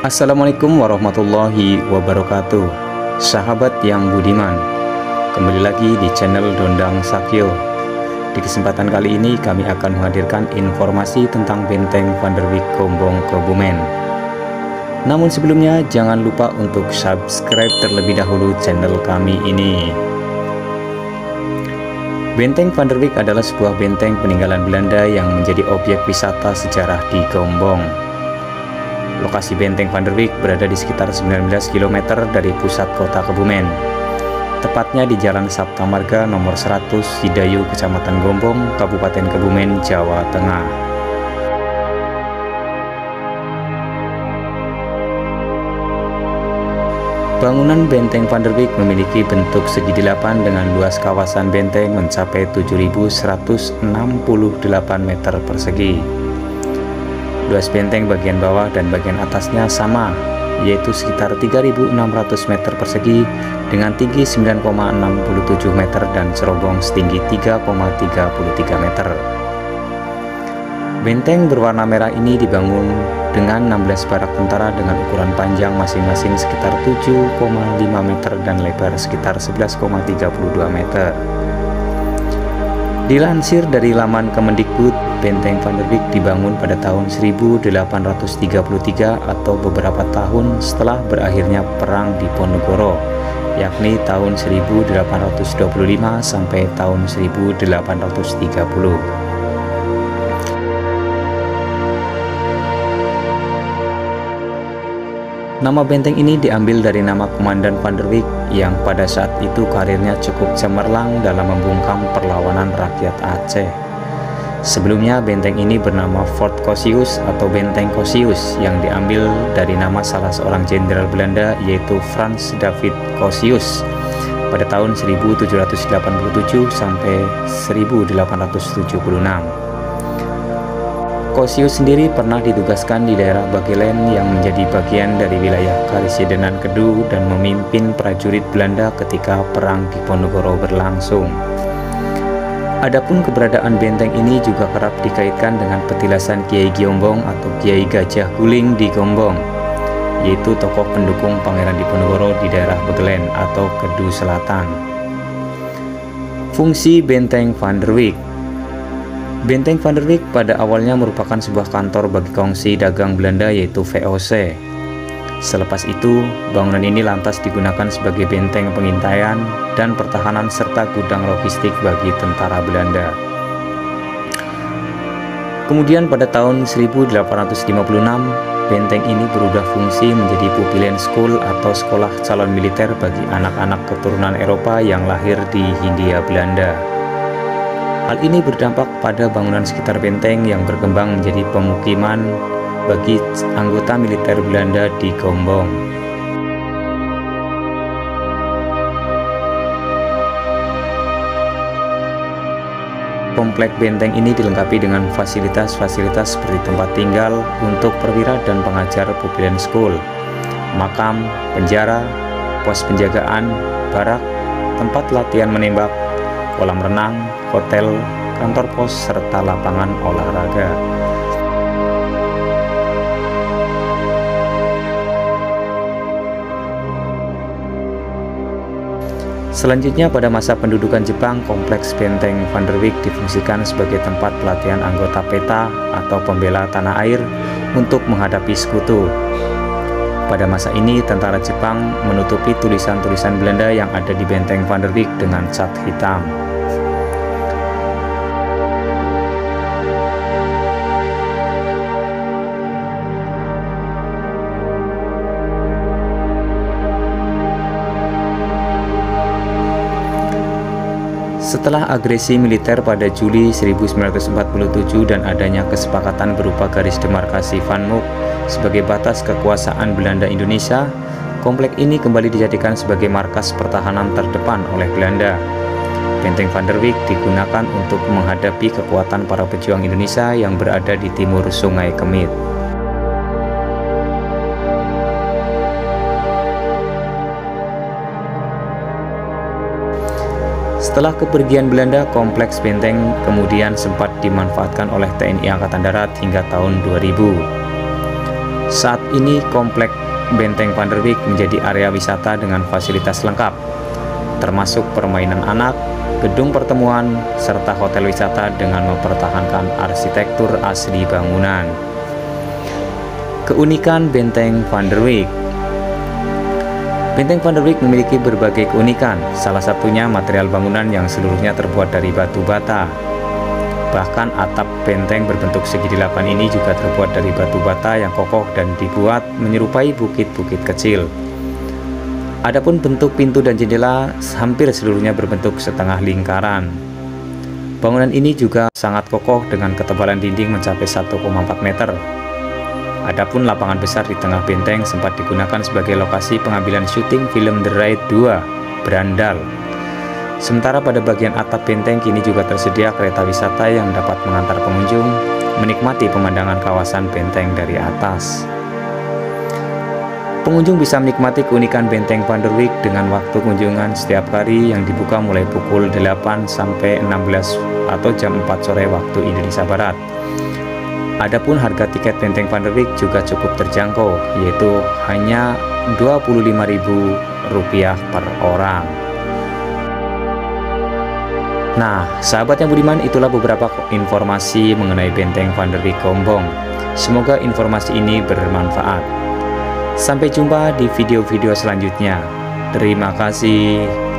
Assalamualaikum warahmatullahi wabarakatuh. Sahabat yang budiman, kembali lagi di channel Dondang Sakyo. Di kesempatan kali ini kami akan menghadirkan informasi tentang Benteng Van der Wijk Gombong Kebumen. Namun sebelumnya jangan lupa untuk subscribe terlebih dahulu channel kami ini. Benteng Van der Wijk adalah sebuah benteng peninggalan Belanda yang menjadi objek wisata sejarah di Gombong. Lokasi Benteng Van der Wijk berada di sekitar 19 km dari pusat kota Kebumen, tepatnya di Jalan Sabta Marga nomor 100 Hidayu, Kecamatan Gombong, Kabupaten Kebumen, Jawa Tengah. Bangunan Benteng Van der Wijk memiliki bentuk segi delapan dengan luas kawasan benteng mencapai 7.168 meter persegi. Luas benteng bagian bawah dan bagian atasnya sama, yaitu sekitar 3.600 meter persegi dengan tinggi 9,67 meter dan cerobong setinggi 3,33 meter. Benteng berwarna merah ini dibangun dengan 16 barak tentara dengan ukuran panjang masing-masing sekitar 7,5 meter dan lebar sekitar 11,32 meter. Dilansir dari laman Kemendikbud, Benteng Van der Wijk dibangun pada tahun 1833 atau beberapa tahun setelah berakhirnya Perang Diponegoro, yakni tahun 1825 sampai tahun 1830. Nama benteng ini diambil dari nama Komandan Van der Wijk yang pada saat itu karirnya cukup cemerlang dalam membungkam perlawanan rakyat Aceh. Sebelumnya benteng ini bernama Fort Cosius atau Benteng Cosius yang diambil dari nama salah seorang jenderal Belanda yaitu Frans David Cosius pada tahun 1787 sampai 1876. Cosius sendiri pernah ditugaskan di daerah Bagelen yang menjadi bagian dari wilayah Karisidenan Kedu dan memimpin prajurit Belanda ketika Perang Diponegoro berlangsung. Adapun keberadaan benteng ini juga kerap dikaitkan dengan petilasan Kiai Giombong atau Kiai Gajah Guling di Gombong, yaitu tokoh pendukung Pangeran Diponegoro di daerah Bagelen atau Kedu Selatan. Fungsi Benteng Van der Wijk. Benteng Van der Wijk pada awalnya merupakan sebuah kantor bagi kongsi dagang Belanda yaitu VOC. Selepas itu, bangunan ini lantas digunakan sebagai benteng pengintaian dan pertahanan serta gudang logistik bagi tentara Belanda. Kemudian pada tahun 1856, benteng ini berubah fungsi menjadi Pupillen School atau sekolah calon militer bagi anak-anak keturunan Eropa yang lahir di Hindia Belanda. Hal ini berdampak pada bangunan sekitar benteng yang berkembang menjadi pemukiman bagi anggota militer Belanda di Gombong. Komplek benteng ini dilengkapi dengan fasilitas-fasilitas seperti tempat tinggal untuk perwira dan pengajar Pupillen School, makam, penjara, pos penjagaan, barak, tempat latihan menembak, kolam renang, hotel, kantor pos, serta lapangan olahraga. Selanjutnya pada masa pendudukan Jepang, kompleks Benteng Van der Wijk difungsikan sebagai tempat pelatihan anggota PETA atau pembela tanah air untuk menghadapi sekutu. Pada masa ini, tentara Jepang menutupi tulisan-tulisan Belanda yang ada di Benteng Van der Wijk dengan cat hitam. Setelah agresi militer pada Juli 1947 dan adanya kesepakatan berupa garis demarkasi Van Mook sebagai batas kekuasaan Belanda Indonesia, komplek ini kembali dijadikan sebagai markas pertahanan terdepan oleh Belanda. Benteng Van der Wijk digunakan untuk menghadapi kekuatan para pejuang Indonesia yang berada di timur Sungai Kemit. Setelah kepergian Belanda, kompleks benteng kemudian sempat dimanfaatkan oleh TNI Angkatan Darat hingga tahun 2000. Saat ini komplek Benteng Van der Wijk menjadi area wisata dengan fasilitas lengkap, termasuk permainan anak, gedung pertemuan, serta hotel wisata dengan mempertahankan arsitektur asli bangunan. Keunikan Benteng Van der Wijk. Benteng Van der Wijk memiliki berbagai keunikan, salah satunya material bangunan yang seluruhnya terbuat dari batu bata. Bahkan atap benteng berbentuk segi 8 ini juga terbuat dari batu bata yang kokoh dan dibuat menyerupai bukit-bukit kecil. Adapun bentuk pintu dan jendela hampir seluruhnya berbentuk setengah lingkaran. Bangunan ini juga sangat kokoh dengan ketebalan dinding mencapai 1,4 meter. Adapun lapangan besar di tengah benteng sempat digunakan sebagai lokasi pengambilan syuting film The Raid 2, Brandal. Sementara pada bagian atap benteng kini juga tersedia kereta wisata yang dapat mengantar pengunjung menikmati pemandangan kawasan benteng dari atas. Pengunjung bisa menikmati keunikan Benteng Van der Wijk dengan waktu kunjungan setiap hari yang dibuka mulai pukul 8 sampai 16 atau jam 4 sore waktu Indonesia Barat. Adapun harga tiket Benteng Van der Wijk juga cukup terjangkau, yaitu hanya Rp25.000 per orang. Nah, sahabat yang budiman, itulah beberapa informasi mengenai Benteng Van der Wijk Gombong. Semoga informasi ini bermanfaat. Sampai jumpa di video-video selanjutnya. Terima kasih.